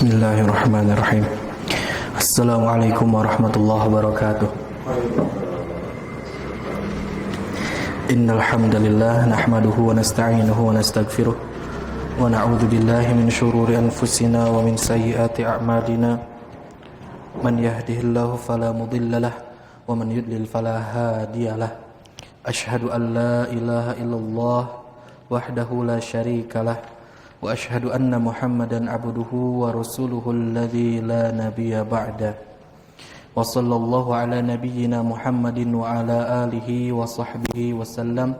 Bismillahirrahmanirrahim. Assalamualaikum warahmatullahi wabarakatuh. Innal hamdalillah nahmaduhu wa nasta'inuhu wa nastaghfiruh wa na'udzu billahi min shururi anfusina wa min sayyiati a'malina. Man yahdihillahu fala mudhillalah wa man yudlil fala hadiyalah. Asyhadu an la ilaha illallah wahdahu la syarikalah wa asyhadu anna Muhammadan abduhu wa rasuluhu alladzi la nabiyya ba'da. Wa sallallahu ala nabiyyina Muhammadin wa ala alihi wa sahbihi wa sallam.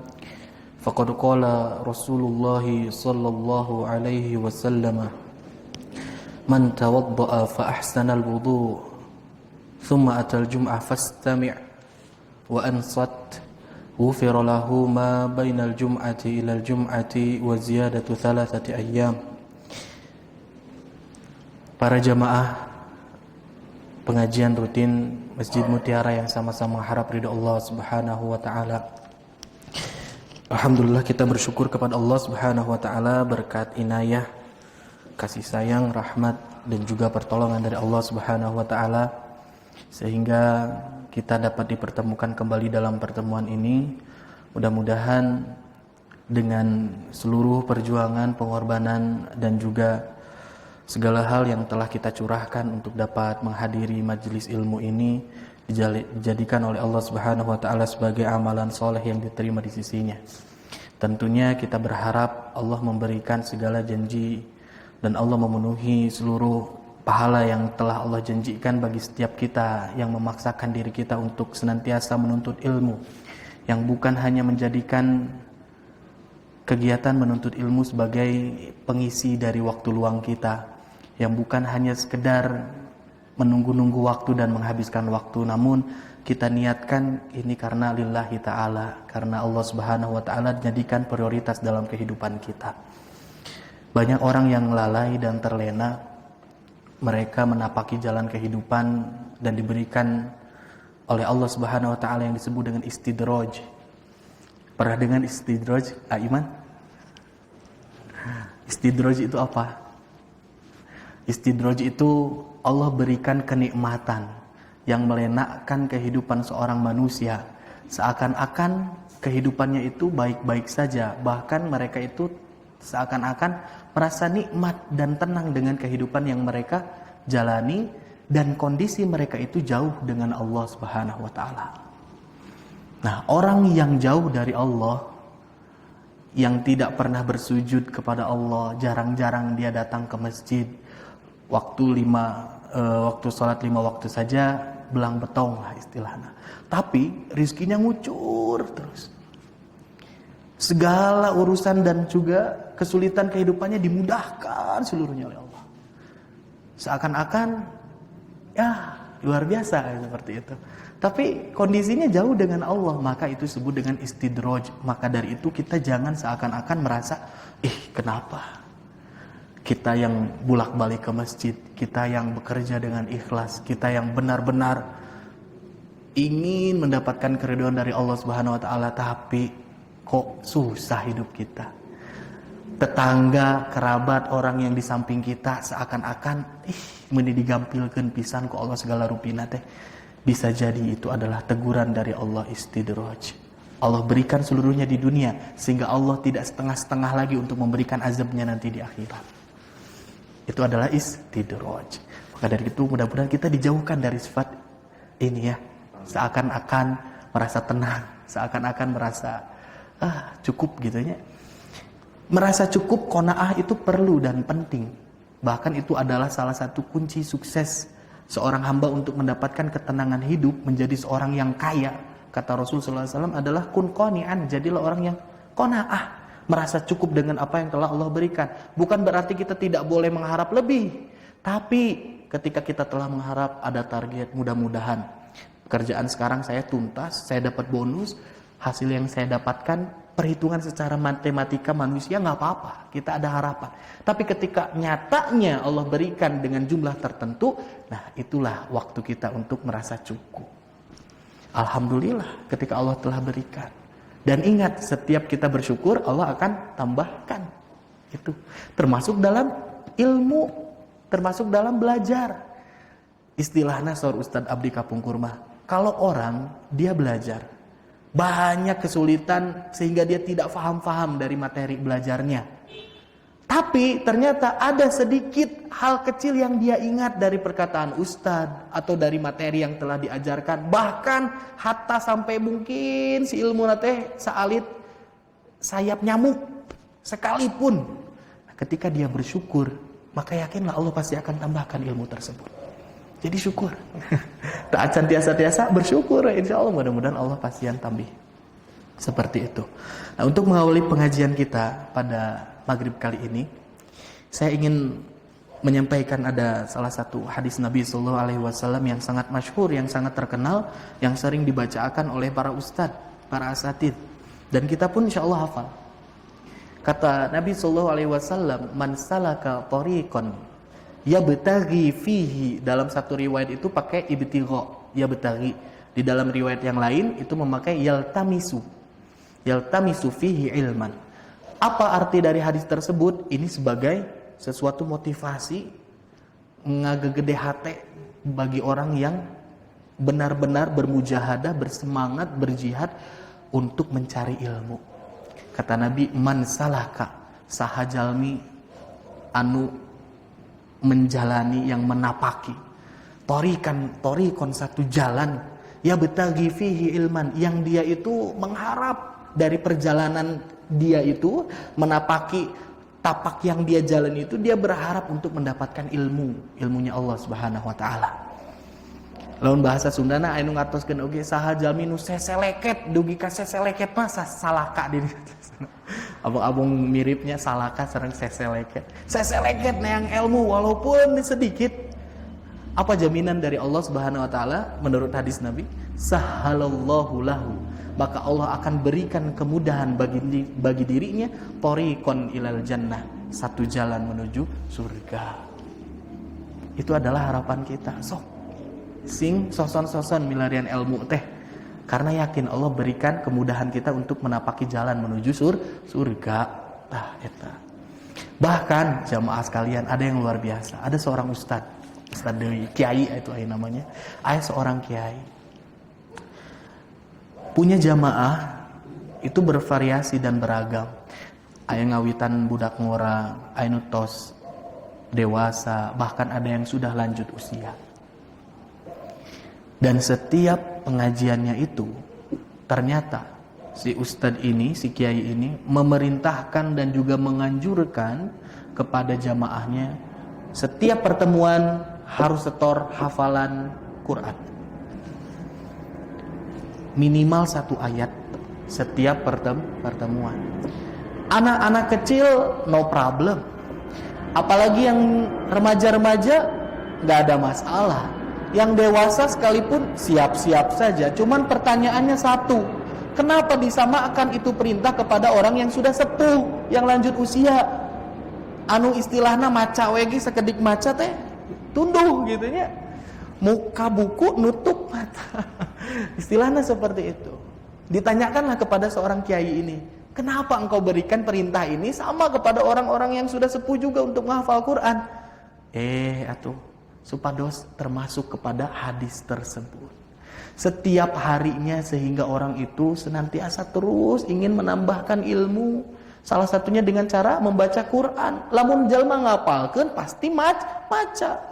Faqad qala Rasulullah sallallahu alaihi wasallam, man tawadda'a fa ahsana al-wudu' thumma ata al-jum'ah fastami' wa ansat غفر له ما بين الجمعة إلى الجمعة وزيادة 3 أيام. Para jamaah pengajian rutin Masjid Mutiara yang sama-sama harap ridha Allah Subhanahu wa taala. Alhamdulillah, kita bersyukur kepada Allah Subhanahu wa taala berkat inayah, kasih sayang, rahmat dan juga pertolongan dari Allah Subhanahu wa taala sehingga kita dapat dipertemukan kembali dalam pertemuan ini. Mudah-mudahan dengan seluruh perjuangan, pengorbanan dan juga segala hal yang telah kita curahkan untuk dapat menghadiri majelis ilmu ini dijadikan oleh Allah Subhanahu wa taala sebagai amalan soleh yang diterima di sisinya. Tentunya kita berharap Allah memberikan segala janji dan Allah memenuhi seluruh pahala yang telah Allah janjikan bagi setiap kita yang memaksakan diri kita untuk senantiasa menuntut ilmu, yang bukan hanya menjadikan kegiatan menuntut ilmu sebagai pengisi dari waktu luang kita, yang bukan hanya sekedar menunggu-nunggu waktu dan menghabiskan waktu, namun kita niatkan ini karena lillahi ta'ala, karena Allah Subhanahu wa ta'ala jadikan prioritas dalam kehidupan kita. Banyak orang yang lalai dan terlena. Mereka menapaki jalan kehidupan dan diberikan oleh Allah Subhanahu wa taala yang disebut dengan istidraj. Pernah dengan istidraj, Iman? Istidraj itu apa? Istidraj itu Allah berikan kenikmatan yang melenakkan kehidupan seorang manusia, seakan-akan kehidupannya itu baik-baik saja, bahkan mereka itu seakan-akan merasa nikmat dan tenang dengan kehidupan yang mereka jalani dan kondisi mereka itu jauh dengan Allah Subhanahu wa taala. Nah, orang yang jauh dari Allah, yang tidak pernah bersujud kepada Allah, jarang-jarang dia datang ke masjid, waktu sholat 5 waktu saja belang betong lah istilahnya. Tapi rizkinya ngucur terus. Segala urusan dan juga kesulitan kehidupannya dimudahkan seluruhnya oleh Allah. Seakan-akan ya luar biasa seperti itu. Tapi kondisinya jauh dengan Allah, maka itu disebut dengan istidraj. Maka dari itu kita jangan seakan-akan merasa, kenapa? Kita yang bolak-balik ke masjid, kita yang bekerja dengan ikhlas, kita yang benar-benar ingin mendapatkan keridhaan dari Allah Subhanahu wa taala, tapi kok susah hidup kita. Tetangga, kerabat, orang yang di samping kita seakan-akan meni digampilkeun pisan ku Allah segala rupina teh. Bisa jadi itu adalah teguran dari Allah, istidraj. Allah berikan seluruhnya di dunia sehingga Allah tidak setengah-setengah lagi untuk memberikan azabnya nanti di akhirat. Itu adalah istidraj. Maka dari itu mudah-mudahan kita dijauhkan dari sifat ini ya. Seakan-akan merasa tenang, seakan-akan merasa cukup gitu ya. Merasa cukup, qanaah itu perlu dan penting. Bahkan itu adalah salah satu kunci sukses seorang hamba untuk mendapatkan ketenangan hidup, menjadi seorang yang kaya. Kata Rasulullah SAW adalah kun qani'an, jadilah orang yang qanaah, merasa cukup dengan apa yang telah Allah berikan. Bukan berarti kita tidak boleh mengharap lebih, tapi ketika kita telah mengharap ada target, mudah-mudahan pekerjaan sekarang saya tuntas, saya dapat bonus, hasil yang saya dapatkan, perhitungan secara matematika manusia nggak apa-apa, kita ada harapan. Tapi ketika nyatanya Allah berikan dengan jumlah tertentu, nah itulah waktu kita untuk merasa cukup. Alhamdulillah ketika Allah telah berikan. Dan ingat, setiap kita bersyukur Allah akan tambahkan. Itu termasuk dalam ilmu. termasuk dalam belajar. Istilahnya saur Ustadz Abdi Kapungkur mah, kalau orang dia belajar banyak kesulitan sehingga dia tidak paham dari materi belajarnya, tapi ternyata ada sedikit hal kecil yang dia ingat dari perkataan Ustadz atau dari materi yang telah diajarkan, bahkan hatta sampai mungkin si ilmu nate saalit sayap nyamuk sekalipun. Nah, ketika dia bersyukur, maka yakinlah Allah pasti akan tambahkan ilmu tersebut. Jadi syukur. Tak tiasa-tiasa bersyukur, insya Allah mudah-mudahan Allah pasti yang tambih. Seperti itu. Nah, untuk mengawali pengajian kita pada maghrib kali ini, saya ingin menyampaikan ada salah satu hadis Nabi SAW yang sangat masyhur, yang sangat terkenal, yang sering dibacakan oleh para ustadz, para asatidz, dan kita pun insya Allah hafal. Kata Nabi SAW, man salaka tariqan yabtaghi fihi, dalam satu riwayat itu pakai ibtigha, yabtaghi. Di dalam riwayat yang lain itu memakai yaltamisu fihi ilman. Apa arti dari hadis tersebut? Ini sebagai sesuatu motivasi ngagegede hati bagi orang yang benar-benar bermujahadah, bersemangat, berjihad untuk mencari ilmu. Kata Nabi, man salaka, sahajalmi anu menjalani, yang menapaki torikon satu jalan, ya betagi fihi ilman, yang dia itu mengharap dari perjalanan dia itu menapaki tapak yang dia jalan itu, dia berharap untuk mendapatkan ilmunya Allah Subhanahu wa taala. Lawan bahasa Sundana anu ngatoskeun oge saha jalmi nu seseleket dugi ka seseleket mah salaka di abang-abang miripnya salaka sareng seseleket. Seseleket neang ilmu walaupun sedikit. Apa jaminan dari Allah Subhanahu wa taala menurut hadis Nabi? Sahalallahu lahu. Maka Allah akan berikan kemudahan bagi dirinya tariqon ilal jannah, satu jalan menuju surga. Itu adalah harapan kita. Sing soson-soson milarian ilmu teh, karena yakin Allah berikan kemudahan kita untuk menapaki jalan menuju surga. Tah eta. Bahkan jamaah sekalian, ada yang luar biasa. Ada seorang ustad deui, kiai itu namanya. Aya seorang kiai. Punya jamaah itu bervariasi dan beragam. Aya ngawitan budak ngora, aya nu tos dewasa, bahkan ada yang sudah lanjut usia. Dan setiap pengajiannya itu ternyata si ustadz ini, si kiai ini memerintahkan dan juga menganjurkan kepada jamaahnya setiap pertemuan harus setor hafalan Quran. Minimal 1 ayat setiap pertemuan. Anak-anak kecil no problem. Apalagi yang remaja-remaja gak ada masalah. Yang dewasa sekalipun siap-siap saja. Cuman pertanyaannya satu, kenapa disamakan itu perintah kepada orang yang sudah sepuh, yang lanjut usia? Anu istilahna maca wegi sekedik maca teh tunduh gitu nya. Muka buku nutup mata. Istilahnya seperti itu. Ditanyakanlah kepada seorang kiai ini, kenapa engkau berikan perintah ini sama kepada orang-orang yang sudah sepuh juga untuk menghafal Quran? Atuh, supados termasuk kepada hadis tersebut. Setiap harinya sehingga orang itu senantiasa terus ingin menambahkan ilmu. Salah satunya dengan cara membaca Quran. Lamun jalma ngapalkeun pasti maca.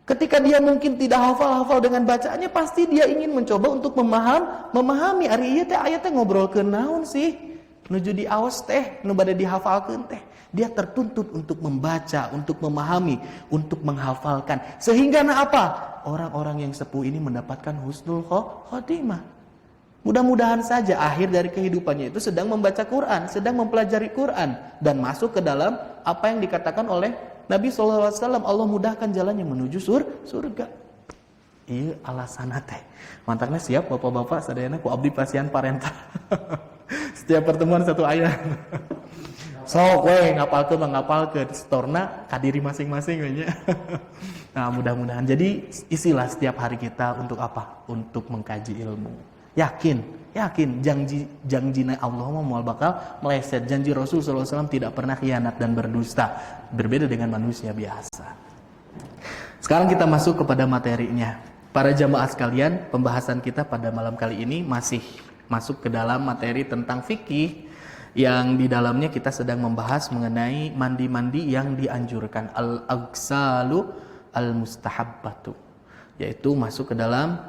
Ketika dia mungkin tidak hafal-hafal dengan bacaannya, pasti dia ingin mencoba untuk memahami. Ari ieu teh aya teh ngobrolkeun naon sih? Nuju diaos teh, nu bade dihafalkeun teh. Dia tertuntut untuk membaca, untuk memahami, untuk menghafalkan. Sehingga apa? Orang-orang yang sepuh ini mendapatkan husnul khotimah. Mudah-mudahan saja akhir dari kehidupannya itu sedang membaca Quran, sedang mempelajari Quran, dan masuk ke dalam apa yang dikatakan oleh Nabi SAW, Allah mudahkan jalannya menuju surga. Iya alasan teh. Mantapnya siap bapak-bapak sadayana ku abdi pasian parenta. Setiap pertemuan 1 ayat. Sok we ngapalkeun storna ka diri masing-masing we nya. Nah, mudah-mudahan jadi isilah setiap hari kita untuk apa? Untuk mengkaji ilmu. Yakin janjina Allah moal bakal meleset. Janji Rasul SAW tidak pernah khianat dan berdusta. Berbeda dengan manusia biasa. Sekarang kita masuk kepada materinya. Para jamaah sekalian, pembahasan kita pada malam kali ini masih masuk ke dalam materi tentang fikih, yang di dalamnya kita sedang membahas mengenai mandi-mandi yang dianjurkan, al-aghsalu al-mustahabbatu, yaitu masuk ke dalam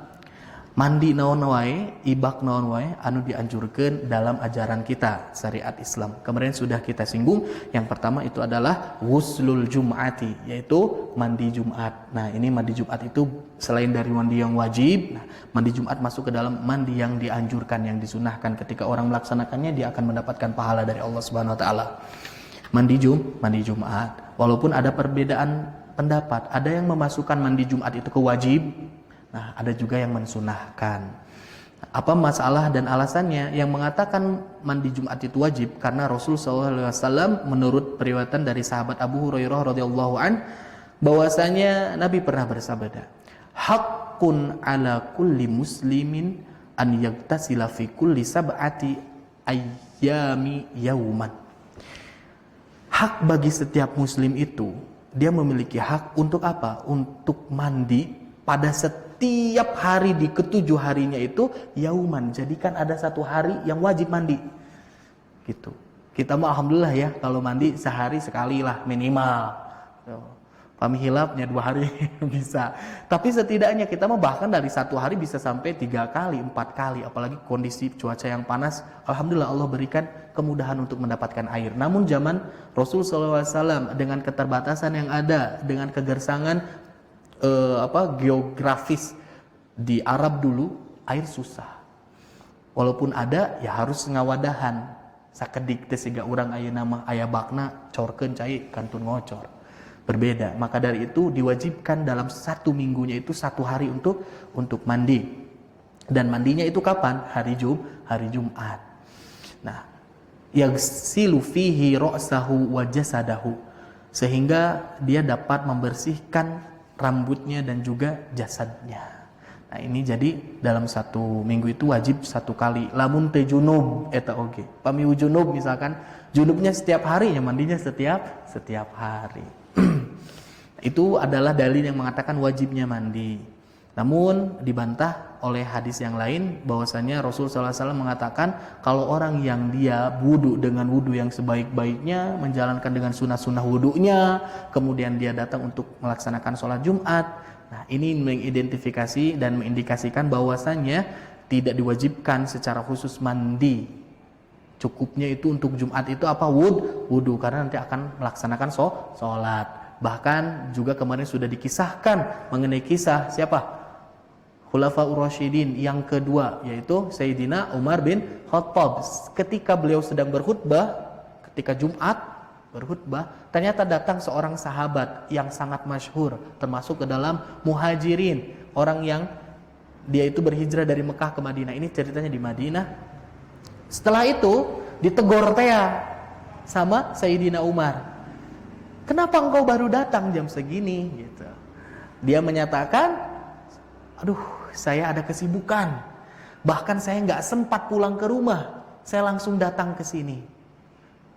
mandi naon wae, ibak naon wae anu dianjurkan dalam ajaran kita syariat Islam. Kemarin sudah kita singgung, yang pertama itu adalah ghuslul jum'ati, yaitu mandi Jumat. Nah, ini mandi Jumat itu selain dari mandi yang wajib, mandi Jumat masuk ke dalam mandi yang dianjurkan, yang disunahkan. Ketika orang melaksanakannya, dia akan mendapatkan pahala dari Allah Subhanahu wa taala. Mandi Jumat. Walaupun ada perbedaan pendapat, ada yang memasukkan mandi Jumat itu ke wajib. Nah, ada juga yang mensunahkan. Apa masalah dan alasannya? Yang mengatakan mandi Jumat itu wajib karena Rasul SAW menurut periwayatan dari sahabat Abu Hurairah radhiyallahu an, bahwasanya Nabi pernah bersabda, "Haqqun ala kulli muslimin an yaghtasila fi kulli sab'ati ayyami yauman." Hak bagi setiap muslim itu, dia memiliki hak untuk apa? Untuk mandi pada setiap hari di ketujuh harinya itu yauman, jadikan ada satu hari yang wajib mandi gitu. Kita mau alhamdulillah ya, kalau mandi sehari sekali lah minimal. Kami hilapnya 2 hari bisa, tapi setidaknya kita mau bahkan dari satu hari bisa sampai 3 kali 4 kali, apalagi kondisi cuaca yang panas. Alhamdulillah Allah berikan kemudahan untuk mendapatkan air. Namun zaman Rasul SAW dengan keterbatasan yang ada, dengan kegersangan geografis di Arab dulu, air susah. Walaupun ada, ya harus ngawadahan. Sakedik teh siga urang aya nama aya bakna corkeun cai kantun ngocor. Berbeda. Maka dari itu diwajibkan dalam 1 minggunya itu 1 hari untuk mandi. Dan mandinya itu kapan? Hari Jumat. Nah, yaghsilu fihi ra'sahu wa jasadahu, sehingga dia dapat membersihkan rambutnya dan juga jasadnya. Nah, ini jadi dalam 1 minggu itu wajib 1 kali. Lamun teh junub eta oge. Pamiu junub misalkan, junubnya setiap hari, ya mandinya setiap hari. Itu adalah dalil yang mengatakan wajibnya mandi. Namun dibantah oleh hadis yang lain bahwasanya Rasul SAW mengatakan kalau orang yang dia wudu dengan wudu yang sebaik-baiknya, menjalankan dengan sunnah-sunnah wudunya, kemudian dia datang untuk melaksanakan sholat Jumat. Nah, ini mengidentifikasi dan mengindikasikan bahwasanya tidak diwajibkan secara khusus mandi. Cukupnya itu untuk Jumat itu apa? Wudu, karena nanti akan melaksanakan sholat. Bahkan juga kemarin sudah dikisahkan mengenai kisah siapa? Khulafaur Rasyidin yang kedua, yaitu Sayyidina Umar bin Khattab. Ketika beliau sedang berkhutbah, ketika Jumat berkhutbah, ternyata datang seorang sahabat yang sangat masyhur, termasuk ke dalam muhajirin, orang yang dia itu berhijrah dari Mekah ke Madinah. Ini ceritanya di Madinah. Setelah itu ditegur sama Sayyidina Umar. Kenapa engkau baru datang jam segini? Gitu. Dia menyatakan, aduh, saya ada kesibukan. Bahkan saya nggak sempat pulang ke rumah. Saya langsung datang ke sini.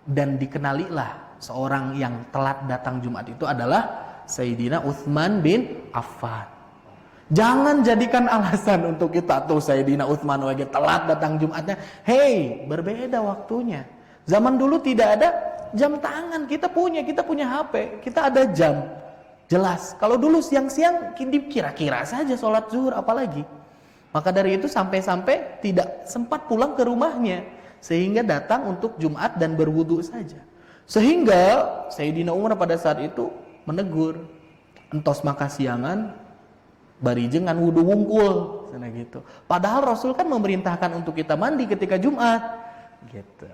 Dan dikenalilah seorang yang telat datang Jumat itu adalah Sayyidina Utsman bin Affan. Jangan jadikan alasan untuk kita tuh Sayyidina Utsman wajah telat datang Jumatnya. Hei, berbeda waktunya. Zaman dulu tidak ada jam tangan, kita punya HP, kita ada jam. Jelas, kalau dulu siang-siang kira-kira saja sholat zuhur apalagi. Maka dari itu sampai-sampai tidak sempat pulang ke rumahnya, sehingga datang untuk Jumat dan berwudu saja. Sehingga Sayyidina Umar pada saat itu menegur, entos maka siangan bari jengan wudu wungkul, sana gitu. Padahal Rasul kan memerintahkan untuk kita mandi ketika Jumat, gitu.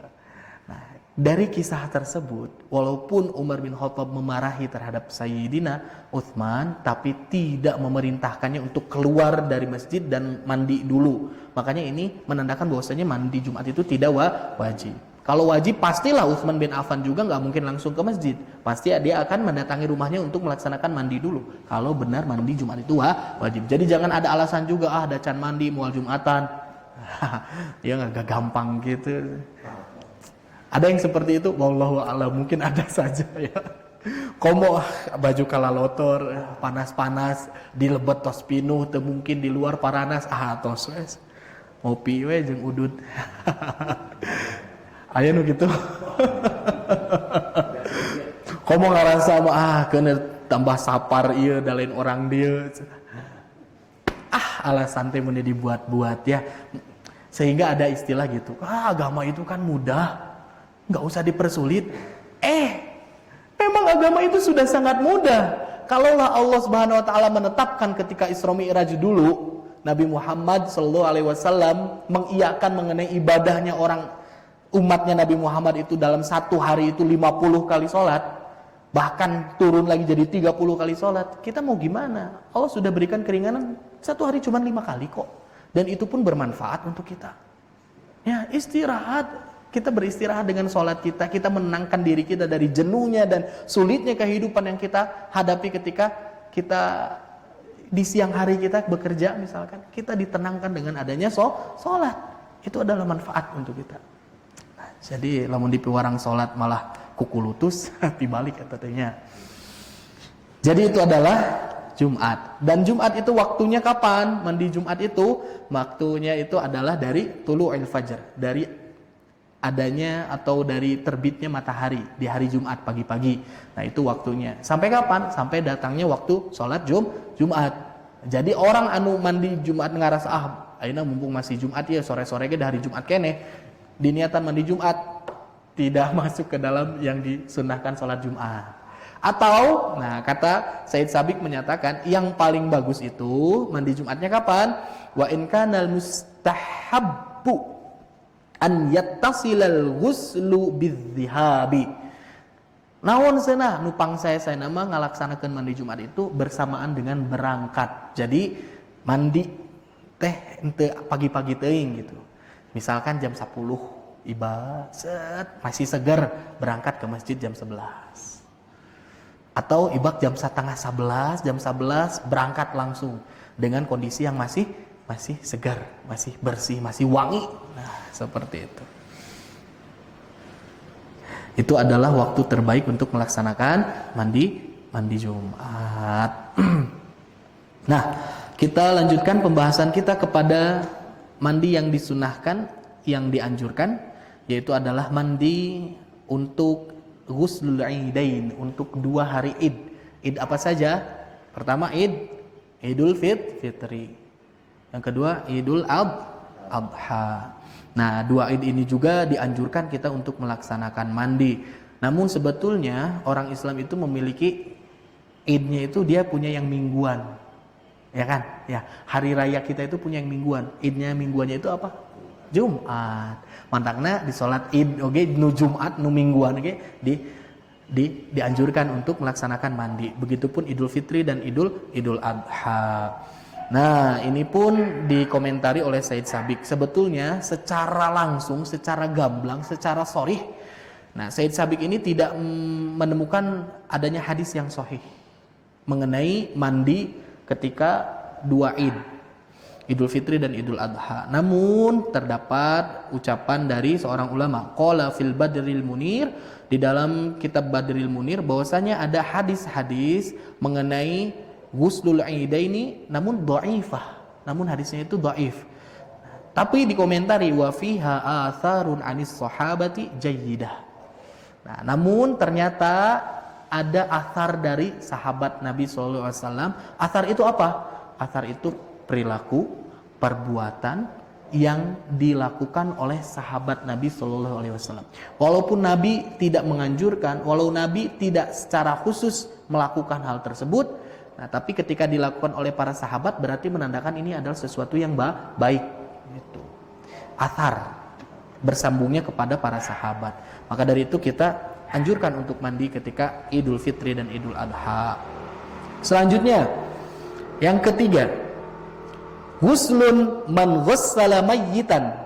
Dari kisah tersebut, walaupun Umar bin Khattab memarahi terhadap Sayyidina Utsman, tapi tidak memerintahkannya untuk keluar dari masjid dan mandi dulu. Makanya ini menandakan bahwasanya mandi Jumat itu tidak wajib. Kalau wajib, pastilah Utsman bin Affan juga nggak mungkin langsung ke masjid. Pasti dia akan mendatangi rumahnya untuk melaksanakan mandi dulu. Kalau benar mandi Jumat itu wajib. Jadi jangan ada alasan juga, ada can mandi mual Jumatan. Ya nggak gampang gitu. Ada yang seperti itu, wallahu a'lam, mungkin ada saja ya. Komo baju kalalotor panas-panas di lebet tos pinuh teu mungkin di luar paranas tos wes ngopi we jeung udud. Aya nu kitu. Komo ngarasa mah keuneu tambah sapar ieu da lain orang dieu. Alasan teh mun dibuat-buat ya. Sehingga ada istilah gitu. Agama itu kan mudah. Enggak usah dipersulit. Memang agama itu sudah sangat mudah. Kalaulah Allah Subhanahu wa taala menetapkan ketika Isra Mi'raj dulu, Nabi Muhammad sallallahu alaihi wasallam mengiyakan mengenai ibadahnya orang umatnya Nabi Muhammad itu dalam satu hari itu 50 kali sholat, bahkan turun lagi jadi 30 kali sholat. Kita mau gimana? Allah sudah berikan keringanan, satu hari cuma 5 kali kok. Dan itu pun bermanfaat untuk kita. Ya, istirahat. Kita beristirahat dengan sholat kita. Kita menenangkan diri kita dari jenuhnya dan sulitnya kehidupan yang kita hadapi ketika kita di siang hari kita bekerja misalkan. Kita ditenangkan dengan adanya sholat. Itu adalah manfaat untuk kita. Nah, jadi lamun dipiwarang sholat malah kukulutus, dibalik katanya. Jadi itu adalah Jumat. Dan Jumat itu waktunya kapan? Mandi Jumat itu waktunya itu adalah dari tulu'il fajr, dari adanya atau dari terbitnya matahari di hari Jumat pagi-pagi. Nah itu waktunya. Sampai kapan? Sampai datangnya waktu sholat Jumat. Jadi orang anu mandi Jumat ngarasa ayeuna mumpung masih Jumat ya sore-sore ge hari Jumat kene. Diniatan mandi Jumat tidak masuk ke dalam yang disunnahkan sholat Jumat. Atau, nah kata Said Sabiq menyatakan yang paling bagus itu mandi Jumatnya kapan? Wa in kanal mustahabbu an yattasilal ghuslu bidzihabi. Naon cenah nupang saya nama ngalaksanakeun mandi Jumat itu bersamaan dengan berangkat. Jadi mandi teh henteu pagi-pagi teuing gitu. Misalkan jam 10 ibadah masih segar berangkat ke masjid jam 11. Atau ibak jam 10:30, jam 11 berangkat langsung dengan kondisi yang masih segar, masih bersih, masih wangi. Nah, seperti itu. Itu adalah waktu terbaik untuk melaksanakan mandi Jumat. Nah, kita lanjutkan pembahasan kita kepada mandi yang disunahkan, yang dianjurkan, yaitu adalah mandi untuk ghuslul idain, untuk 2 hari Id. Id apa saja? Pertama Idul Fitri. Yang kedua Idul Adha. Nah, 2 Id ini juga dianjurkan kita untuk melaksanakan mandi. Namun sebetulnya orang Islam itu memiliki Idnya itu dia punya yang mingguan. Ya kan? Ya, hari raya kita itu punya yang mingguan. Idnya mingguannya itu apa? Jumat. Mantangna di salat Id oge nu Jumat nu mingguan oge dianjurkan untuk melaksanakan mandi. Begitupun Idul Fitri dan Idul Adha. Nah, ini pun dikomentari oleh Said Sabiq. Sebetulnya secara langsung, secara gamblang, secara sharih, nah Said Sabiq ini tidak menemukan adanya hadis yang sahih mengenai mandi ketika 2 Id, Idul Fitri dan Idul Adha. Namun terdapat ucapan dari seorang ulama, qala fil Badril Munir, di dalam kitab Badril Munir, bahwasanya ada hadis-hadis mengenai ghuslul idaini namun dhaifah, namun hadisnya itu dhaif. Tapi dikomentari wa fiha atharun anis sahabati jayyidah. Nah, namun ternyata ada athar dari sahabat Nabi sallallahu alaihi wasallam. Athar itu apa? Athar itu perilaku, perbuatan yang dilakukan oleh sahabat Nabi sallallahu alaihi wasallam. Walaupun Nabi tidak menganjurkan, walau Nabi tidak secara khusus melakukan hal tersebut, nah, tapi ketika dilakukan oleh para sahabat berarti menandakan ini adalah sesuatu yang baik. Itu athar bersambungnya kepada para sahabat. Maka dari itu kita anjurkan untuk mandi ketika Idul Fitri dan Idul Adha. Selanjutnya, yang ketiga, ghuslun man ghassala mayyitan,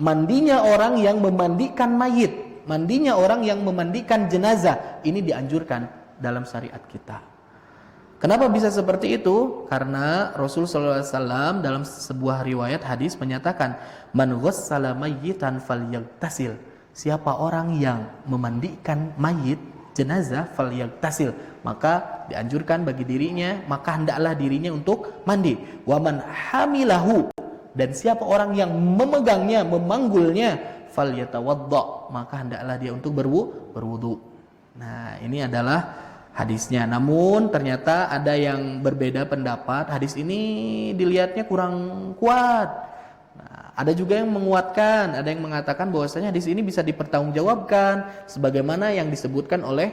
mandinya orang yang memandikan mayit, mandinya orang yang memandikan jenazah. Ini dianjurkan dalam syariat kita. Kenapa bisa seperti itu? Karena Rasul sallallahu alaihi wasallam dalam sebuah riwayat hadis menyatakan, man ghassala mayyitan falyaghtasil. Siapa orang yang memandikan mayit, jenazah falyagtasil, maka dianjurkan bagi dirinya, maka hendaklah dirinya untuk mandi. Wa man hamilahu, dan siapa orang yang memegangnya, memanggulnya, falyatawadda, maka hendaklah dia untuk berwudu. Nah, ini adalah hadisnya. Namun ternyata ada yang berbeda pendapat. Hadis ini dilihatnya kurang kuat. Nah, ada juga yang menguatkan, ada yang mengatakan bahwasanya hadis ini bisa dipertanggungjawabkan sebagaimana yang disebutkan oleh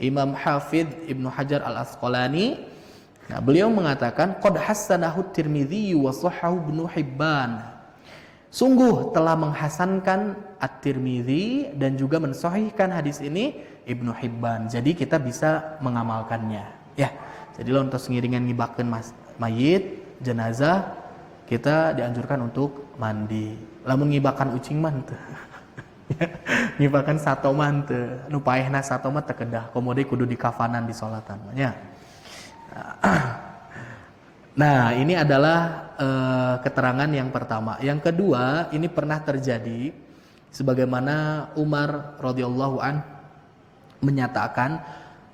Imam Hafidz Ibnu Hajar Al-Asqalani. Nah, beliau mengatakan qad hassanahu Tirmidzi wa shahhahu Ibnu Hibban. Sungguh telah menghasankan At-Tirmidzi dan juga mensahihkan hadis ini Ibnu Hibban. Jadi kita bisa mengamalkannya. Ya. Jadi lo untuk ngiringan ngibakeun mayit, jenazah, kita dianjurkan untuk mandi. Lamun ngibakan ucing mah teu. Ngibakan sato mah teu. Nu paehna sato mah teu kedah, komode kudu dikafanan di salatan nya. Nah, ini adalah keterangan yang pertama. Yang kedua, ini pernah terjadi sebagaimana Umar radhiyallahu an menyatakan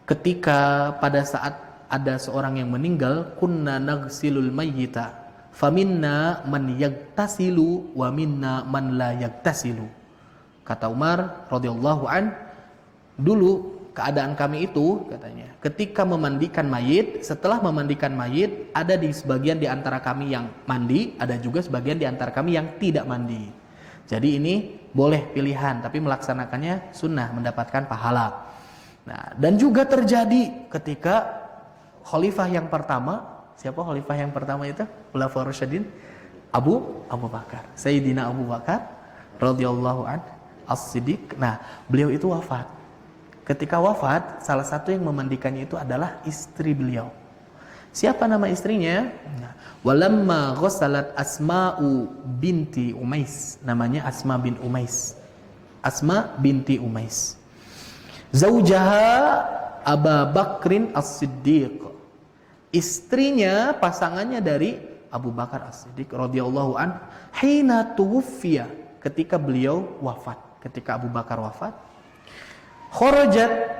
ketika pada saat ada seorang yang meninggal, kunna nagsilul mayyita faminna man yagtasilu wa minna man la yagtasilu. Kata Umar radhiyallahu an, dulu keadaan kami itu, katanya, ketika memandikan mayit, setelah memandikan mayit, ada di sebagian di antara kami yang mandi, ada juga sebagian di antara kami yang tidak mandi. Jadi ini boleh pilihan, tapi melaksanakannya sunnah, mendapatkan pahala. Nah, dan juga terjadi ketika khalifah yang pertama, siapa khalifah yang pertama itu? Khulafaur Rasyidin, Abu Bakar, Sayyidina Abu Bakar radhiyallahu an as-Siddiq. Nah, beliau itu wafat. Ketika wafat, salah satu yang memandikannya itu adalah istri beliau. Siapa nama istrinya? Walamma ghassalat Asma'u binti Umais. Namanya Asma bin Umais. Asma binti Umais. Zaujaha Aba Bakrin As-Siddiq. Istrinya, pasangannya dari Abu Bakar As-Siddiq radhiyallahu an, hina tuwfiya, ketika beliau wafat, ketika Abu Bakar wafat, kharajat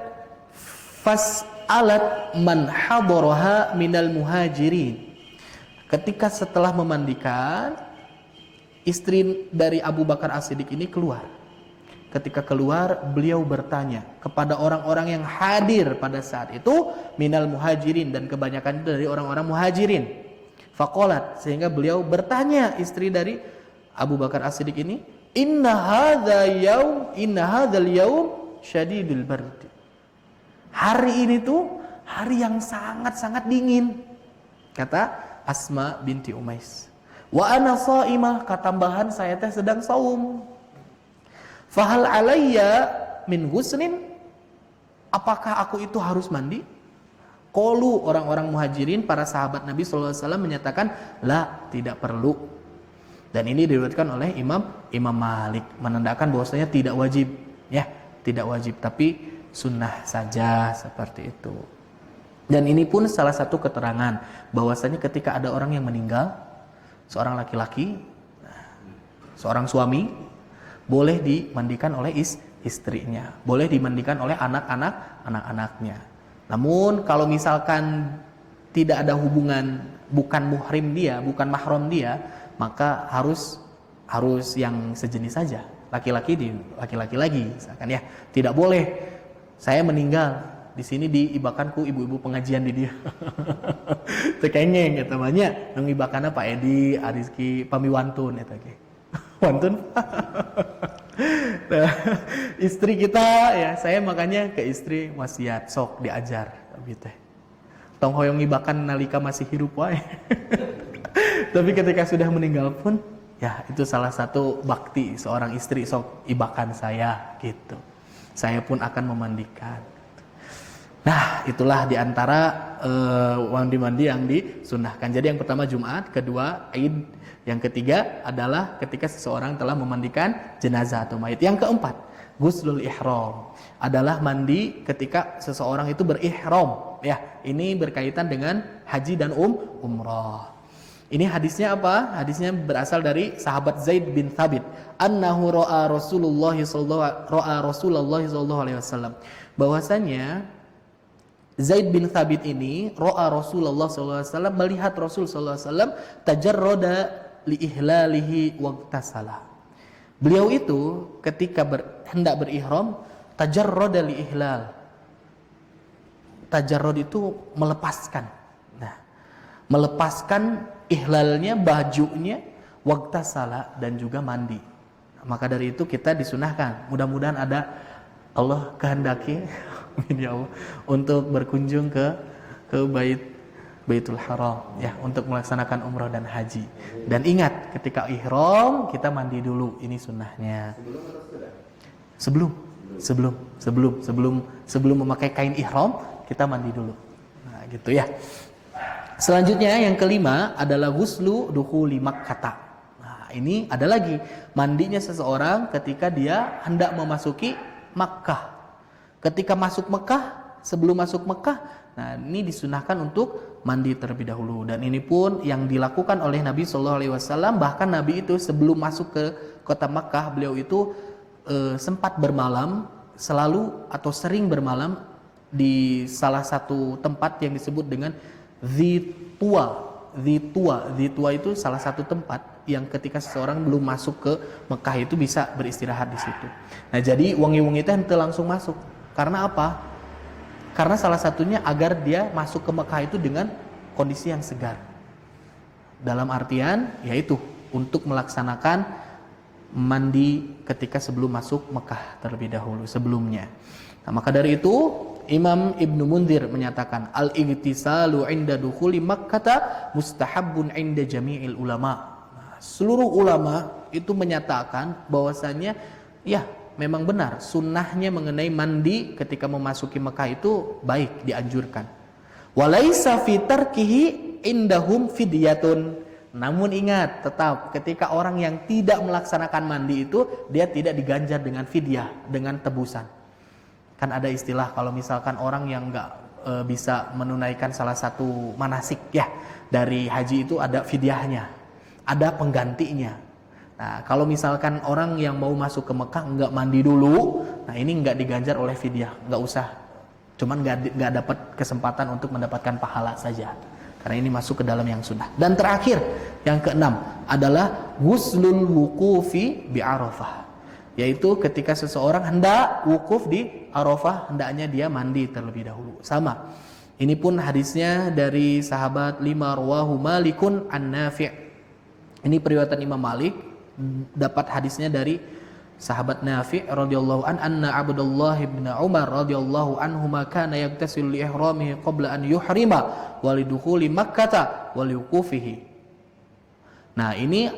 fas'alat man hadaraha minal muhajirin. Ketika setelah memandikan, istri dari Abu Bakar As-Siddiq ini keluar. Ketika keluar, beliau bertanya kepada orang-orang yang hadir pada saat itu, minal muhajirin, dan kebanyakan dari orang-orang muhajirin. Faqalat, sehingga beliau bertanya, istri dari Abu Bakar As-Siddiq ini, inna hadzal yaum syadidul bard. Hari ini tuh hari yang sangat-sangat dingin, kata Asma binti Umais. Wa ana shaimah, katambahan saya teh sedang saum. Fahal alayya min ghusnin, apakah aku itu harus mandi? Qalu, orang-orang muhajirin, para sahabat Nabi sallallahu alaihi wasallam menyatakan, la, tidak perlu. Dan ini diriwayatkan oleh Imam Malik, menandakan bahwasanya tidak wajib, ya, tidak wajib, tapi sunnah saja, seperti itu. Dan ini pun salah satu keterangan bahwasanya ketika ada orang yang meninggal, seorang laki-laki, seorang suami, boleh dimandikan oleh istrinya, boleh dimandikan oleh anak-anaknya. Namun kalau misalkan tidak ada hubungan, bukan muhrim dia, bukan mahram dia, maka harus yang sejenis saja. Laki-laki lagi, misalkan, ya, tidak boleh saya meninggal di sini diibakanku ibu-ibu pengajian di dia. Tekengeng eta banyak ngibakana Pak Edi, Ariski, pamiwantun eta ge. Wantun. Nah, istri kita, ya, saya makanya ke istri wasiat sok diajar tapi teh. Tong hoyong ngibakan nalika masih hirup wae. Tapi ketika sudah meninggal pun, ya, itu salah satu bakti seorang istri, sok ibakan saya gitu. Saya pun akan memandikan. Nah, itulah diantara mandi-mandi yang disunnahkan. Jadi yang pertama Jumat, kedua Id, yang ketiga adalah ketika seseorang telah memandikan jenazah atau mayit. Yang keempat, ghuslul ihram, adalah mandi ketika seseorang itu berihram. Ya, ini berkaitan dengan haji dan umrah. Ini hadisnya apa? Hadisnya berasal dari sahabat Zaid bin Thabit. Annahu ra'a Rasulullah sallallahu alaihi wasallam. Bahwasanya Zaid bin Thabit ini ra'a Rasulullah sallallahu alaihi wasallam, melihat Rasul sallallahu alaihi wasallam tajarrada li ihlalihi waqtasala. Beliau itu ketika hendak berihram tajarrada li ihlal. Tajarrud itu melepaskan. Nah, melepaskan ihlalnya, bajunya, waqtasala, dan juga mandi. Maka dari itu kita disunahkan, mudah-mudahan ada Allah kehendaki ya Allah, untuk berkunjung ke Baitul Haram ya, untuk melaksanakan umrah dan haji. Dan ingat, ketika ihram kita mandi dulu, ini sunnahnya. Sebelum memakai kain ihram kita mandi dulu. Nah, gitu ya. Selanjutnya yang kelima adalah ghuslu dukhuli Makkah. Nah, ini ada lagi mandinya seseorang ketika dia hendak memasuki Makkah. Ketika masuk Mekah, sebelum masuk Mekah, nah ini disunahkan untuk mandi terlebih dahulu. Dan ini pun yang dilakukan oleh Nabi Shallallahu Alaihi Wasallam. Bahkan Nabi itu sebelum masuk ke kota Mekah, beliau itu sempat bermalam, selalu atau sering bermalam di salah satu tempat yang disebut dengan Zitua itu salah satu tempat yang ketika seseorang belum masuk ke Mekah itu bisa beristirahat di situ. Nah, jadi wangi-wangi itu henteu langsung masuk. Karena apa? Karena salah satunya agar dia masuk ke Mekah itu dengan kondisi yang segar. Dalam artian yaitu untuk melaksanakan mandi ketika sebelum masuk Mekah terlebih dahulu sebelumnya. Nah, maka dari itu Imam Ibnu Munzir menyatakan al-igtisalu 'inda dukhuli Makkah mustahabbun 'inda jami'il ulama. Nah, seluruh ulama itu menyatakan bahwasanya ya memang benar sunnahnya mengenai mandi ketika memasuki Mekah itu baik, dianjurkan. Walaisa fi tarkihi indahum fidyatun. Namun ingat, tetap ketika orang yang tidak melaksanakan mandi itu dia tidak diganjar dengan fidyah, dengan tebusan. Kan ada istilah kalau misalkan orang yang nggak bisa menunaikan salah satu manasik ya dari haji itu ada fidyahnya, ada penggantinya. Nah, kalau misalkan orang yang mau masuk ke Mekah nggak mandi dulu, nah ini nggak diganjar oleh fidyah, nggak usah. Cuman nggak dapat kesempatan untuk mendapatkan pahala saja. Karena ini masuk ke dalam yang sunnah. Dan terakhir, yang keenam adalah ghuslul wuqufi bi Arafah. Yaitu ketika seseorang hendak wukuf di Arafah, hendaknya dia mandi terlebih dahulu. Sama. Ini pun hadisnya dari sahabat lima rawahu Malikun an-Nafi'. Ini periwayatan Imam Malik, dapat hadisnya dari sahabat Nafi' radhiyallahu anna Abdullah bin Umar radhiyallahu anhuma kana yaghtasilu li ihramihi qabla an yuhrima wa lidukhuli Makkah wa liwuqufihi. Nah, ini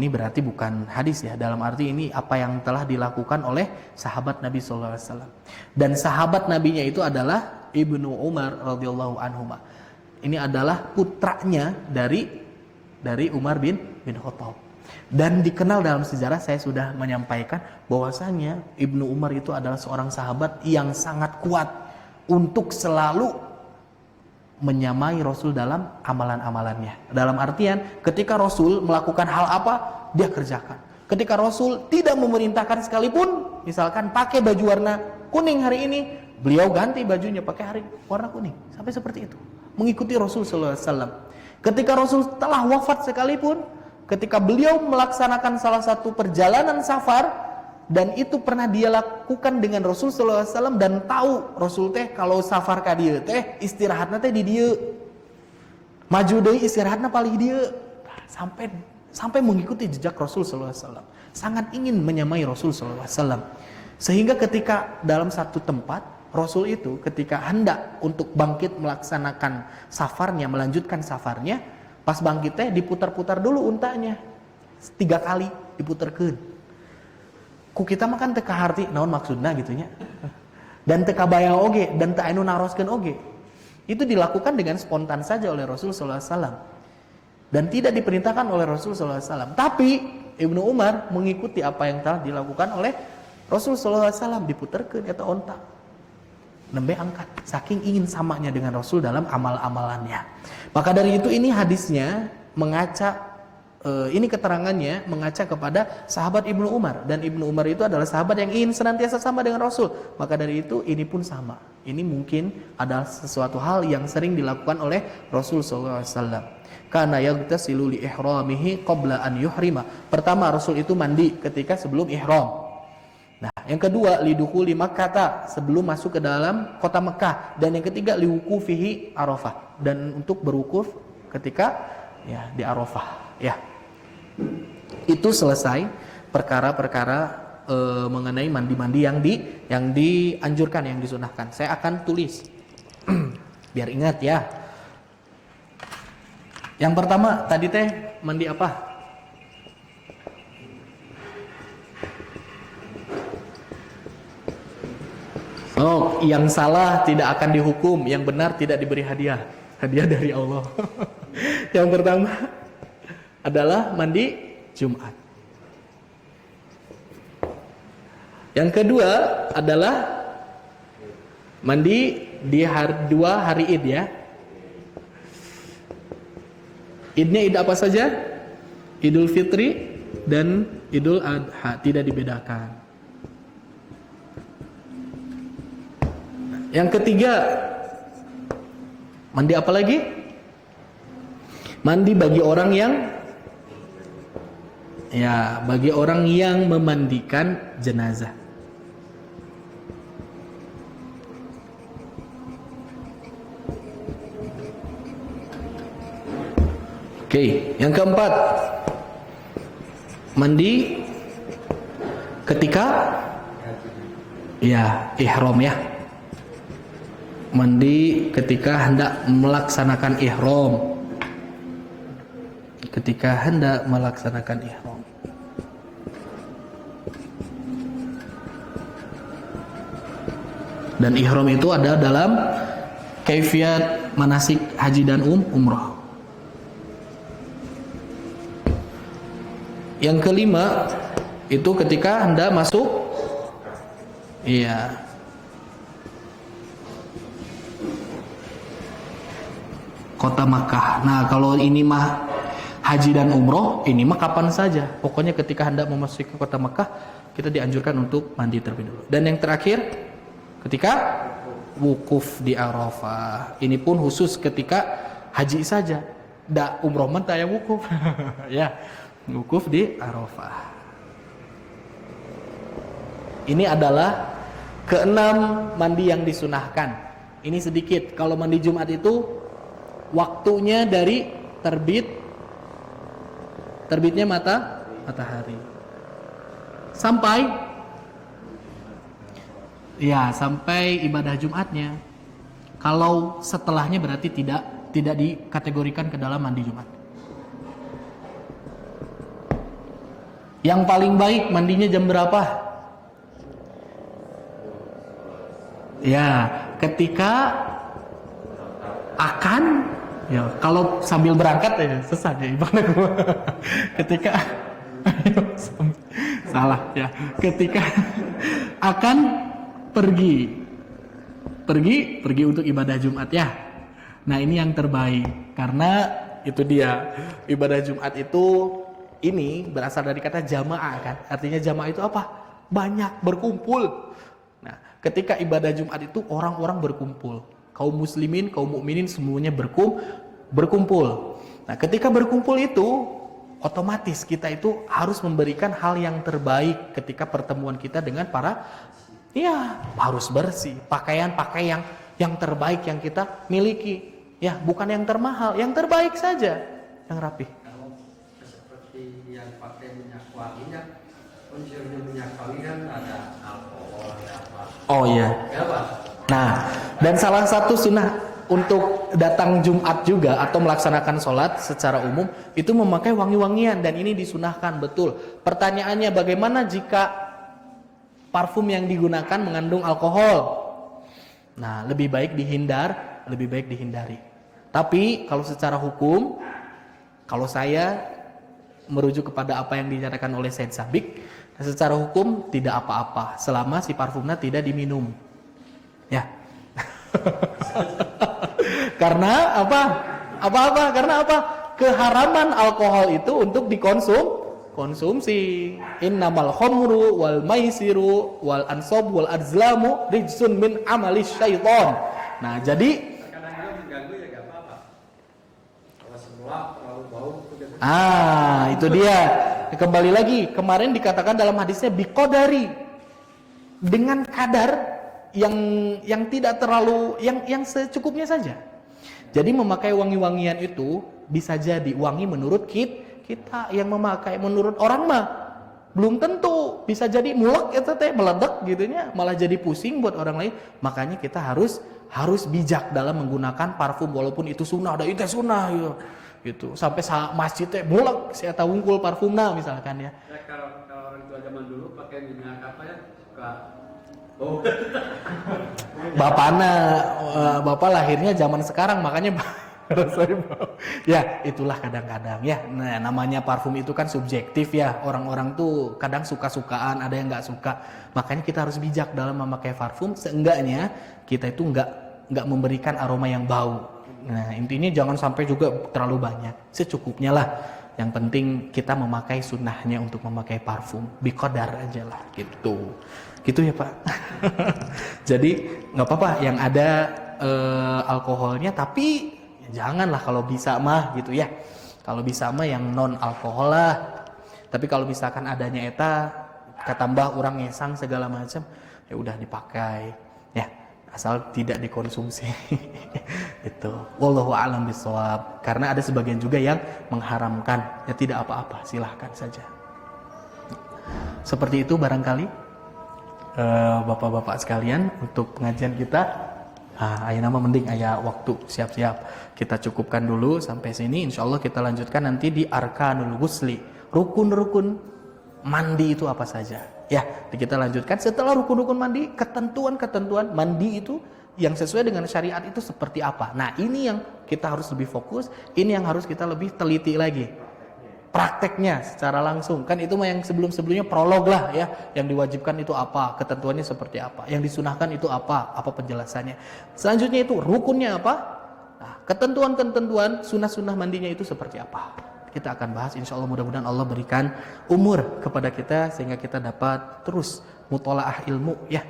berarti bukan hadis ya, dalam arti ini apa yang telah dilakukan oleh sahabat Nabi sallallahu alaihi wasallam. Dan sahabat nabinya itu adalah Ibnu Umar radhiyallahu anhuma. Ini adalah putranya dari Umar bin Khattab. Dan dikenal dalam sejarah, saya sudah menyampaikan bahwasanya Ibnu Umar itu adalah seorang sahabat yang sangat kuat untuk selalu menyamai Rasul dalam amalan-amalannya. Dalam artian ketika Rasul melakukan hal apa, dia kerjakan. Ketika Rasul tidak memerintahkan sekalipun, misalkan pakai baju warna kuning hari ini, beliau ganti bajunya pakai warna kuning. Sampai seperti itu. Mengikuti Rasul sallallahu alaihi wasallam. Ketika Rasul telah wafat sekalipun, ketika beliau melaksanakan salah satu perjalanan safar, dan itu pernah dia lakukan dengan Rasul sallallahu alaihi wasallam, dan tahu Rasul teh kalau safar ka dieu teh istirahatna teh di dieu. Maju deui istirahatna palih dieu. Sampai mengikuti jejak Rasul sallallahu alaihi wasallam. Sangat ingin menyamai Rasul sallallahu alaihi wasallam. Sehingga ketika dalam satu tempat Rasul itu ketika hendak untuk bangkit melaksanakan safarnya, melanjutkan safarnya, pas bangkit teh diputar-putar dulu untanya. 3 kali diputerkeun. Ku kita mah kan teu kaharti naon maksudna gitunya. Dan teu kabayang oge dan teu anu naroskeun oge. Itu dilakukan dengan spontan saja oleh Rasul sallallahu alaihi wasallam. Dan tidak diperintahkan oleh Rasul sallallahu alaihi wasallam. Tapi Ibnu Umar mengikuti apa yang telah dilakukan oleh Rasul sallallahu alaihi wasallam, diputerkeun eta onta. Nembe angkat, saking ingin samanya dengan Rasul dalam amal-amalannya. Maka dari itu ini hadisnya mengaca ini keterangannya mengaca kepada sahabat Ibnu Umar, dan Ibnu Umar itu adalah sahabat yang ingin senantiasa sama dengan Rasul. Maka dari itu ini pun sama. Ini mungkin adalah sesuatu hal yang sering dilakukan oleh Rasul SAW. Karena yaghtasilu li ihramihi qabla an yuhrima. Pertama, Rasul itu mandi ketika sebelum ihram. Nah, yang kedua, lidukhuli Makkah, sebelum masuk ke dalam kota Mekah. Dan yang ketiga, liwuqufihi Arafah, dan untuk berwukuf ketika ya di Arafah. Ya, itu selesai perkara-perkara mengenai mandi-mandi yang dianjurkan, yang disunahkan. Saya akan tulis biar ingat ya. Yang pertama tadi teh mandi apa? Oh, yang salah tidak akan dihukum, yang benar tidak diberi hadiah. Hadiah dari Allah. Yang pertama adalah mandi Jumat. Yang kedua adalah mandi di dua hari Id ya. Idnya Id apa saja? Idul Fitri dan Idul Adha, tidak dibedakan. Yang ketiga, mandi apa lagi? Mandi bagi orang yang memandikan jenazah. Oke, yang keempat, mandi ketika ihram ya. Mandi ketika hendak melaksanakan ihram. Ketika hendak melaksanakan ihram. Dan ihram itu ada dalam kaifiat manasik haji dan umrah. Yang kelima itu ketika hendak masuk kota Makkah. Nah, kalau ini mah haji dan umroh, ini mah kapan saja. Pokoknya ketika hendak memasuki kota Makkah, kita dianjurkan untuk mandi terlebih dulu. Dan yang terakhir, ketika wukuf di Arafah. Ini pun khusus ketika haji saja. Da umroh mah taya wukuf. Ya, wukuf di Arafah. Ini adalah keenam mandi yang disunahkan. Ini sedikit. Kalau mandi Jumat itu waktunya dari terbitnya matahari sampai ibadah Jumatnya. Kalau setelahnya berarti tidak dikategorikan ke dalam mandi Jumat. Yang paling baik mandinya jam berapa? Ya, ketika akan kalau sambil berangkat ya sesat ya ibadah gua. Ketika salah ya. Ketika akan pergi untuk ibadah Jumat ya. Nah, ini yang terbaik karena itu dia ibadah Jumat itu ini berasal dari kata jamaah kan. Artinya jamaah itu apa? Banyak berkumpul. Nah, ketika ibadah Jumat itu orang-orang berkumpul. Kaum muslimin, kaum mukminin semuanya berkumpul. Nah, ketika berkumpul itu otomatis kita itu harus memberikan hal yang terbaik ketika pertemuan kita dengan para harus bersih, pakaian yang terbaik yang kita miliki. Ya, bukan yang termahal, yang terbaik saja, yang rapi. Kalau seperti yang pakai minyak wangi, unsurnya minyak wangi kan ada alkohol, ada apa? Oh iya. Ya, Pak. Nah, dan salah satu sunnah untuk datang Jumat juga atau melaksanakan sholat secara umum itu memakai wangi-wangian, dan ini disunahkan betul. Pertanyaannya, bagaimana jika parfum yang digunakan mengandung alkohol? Nah, lebih baik dihindari. Tapi kalau secara hukum, kalau saya merujuk kepada apa yang dinyatakan oleh Said Sabik, secara hukum tidak apa-apa selama si parfumnya tidak diminum. Ya. Karena apa? Karena apa? keharaman alkohol itu untuk konsumsi. Innamal khamru wal maisiru wal ansab wal azlamu rijsun min amali syaiton. Nah, jadi Kadang-kadang mengganggu ya gak apa-apa. Kalau semula terlalu bau gitu. itu dia. Kembali lagi, kemarin dikatakan dalam hadisnya biqadari, dengan kadar yang tidak terlalu, yang secukupnya saja. Jadi memakai wangi-wangian itu bisa jadi wangi menurut kita, yang memakai menurut orang mah belum tentu, bisa jadi mulek itu teh meledak gitunya, malah jadi pusing buat orang lain. Makanya kita harus bijak dalam menggunakan parfum, walaupun itu sunnah, ada itu sunnah gitu. Sampai masjid teh mulek saya tahu unggul parfumna misalkan ya. Ya kalau orang tua zaman dulu pakai minyak apa ya, suka bau. Bapak lahirnya zaman sekarang, makanya rasanya bau. Ya, itulah kadang-kadang ya. Nah, namanya parfum itu kan subjektif ya. Orang-orang tuh kadang suka-sukaan, ada yang nggak suka. Makanya kita harus bijak dalam memakai parfum. Seenggaknya kita itu nggak memberikan aroma yang bau. Nah, intinya jangan sampai juga terlalu banyak. Secukupnya lah. Yang penting kita memakai sunnahnya untuk memakai parfum. Biqadar aja lah gitu. Gitu ya Pak. Jadi nggak apa-apa yang ada alkoholnya, tapi janganlah kalau bisa mah gitu ya. Kalau bisa mah yang non alkohol lah. Tapi kalau misalkan adanya eta ketambah orang ngesang segala macam, ya udah dipakai ya, asal tidak dikonsumsi. Itu wallahu a'lam bishawab. Karena ada sebagian juga yang mengharamkan, ya tidak apa-apa, silahkan saja. Seperti itu barangkali bapak-bapak sekalian untuk pengajian kita. Aya nama mending aya waktu siap-siap kita cukupkan dulu sampai sini. Insyaallah kita lanjutkan nanti di arkanul ghusli, rukun-rukun mandi itu apa saja ya. Kita lanjutkan setelah rukun-rukun mandi, ketentuan-ketentuan mandi itu yang sesuai dengan syariat itu seperti apa. Nah, ini yang kita harus lebih fokus, ini yang harus kita lebih teliti lagi prakteknya secara langsung. Kan itu mah yang sebelum-sebelumnya prolog lah ya. Yang diwajibkan itu apa, ketentuannya seperti apa, yang disunahkan itu apa penjelasannya. Selanjutnya itu rukunnya apa, nah, ketentuan-ketentuan sunnah-sunnah mandinya itu seperti apa. Kita akan bahas, insya Allah. Mudah-mudahan Allah berikan umur kepada kita sehingga kita dapat terus mutolaah ilmu ya.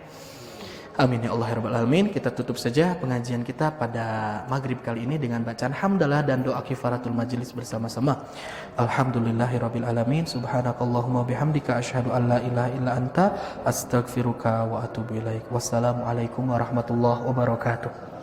Amin ya Allah ya Rabbal Alamin. Kita tutup saja pengajian kita pada maghrib kali ini dengan bacaan hamdalah dan doa kifaratul majlis bersama-sama. Alhamdulillahirabbil alamin. Subhanakallahumma bihamdika asyhadu an la ilaha illa anta astaghfiruka wa atubu ilaik. Wassalamualaikum warahmatullahi wabarakatuh.